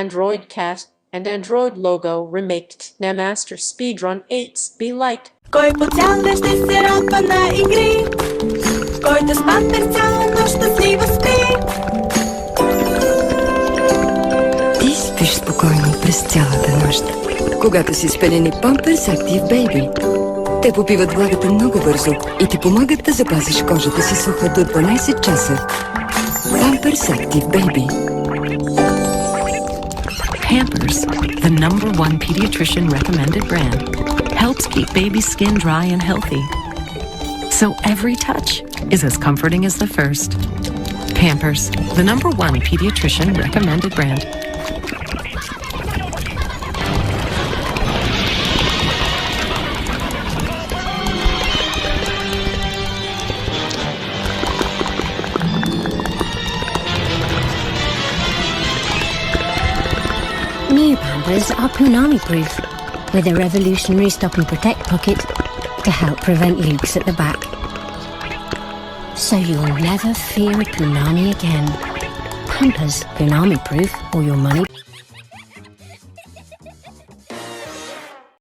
Android Cat and Android Logo Remixed на Master Speedrun 8 Be Light. Който цял ден ще се радва на игри, който с памперс цяла нощ щастливо спи. Ти спиш спокойно през цялата нощ, когато си спелени Pampers Active Baby. Те попиват влагата много бързо и ти помагат да запазиш кожата си суха до 12 часа. Pampers Active Baby. Pampers, the #1 pediatrician recommended brand, helps keep baby's skin dry and healthy. So every touch is as comforting as the first. Pampers, the #1 pediatrician recommended brand. New Pampers are Punani-proof, with a revolutionary Stop and Protect pocket to help prevent leaks at the back. So you'll never fear a Punani again. Pampers, Punani-proof, or your money...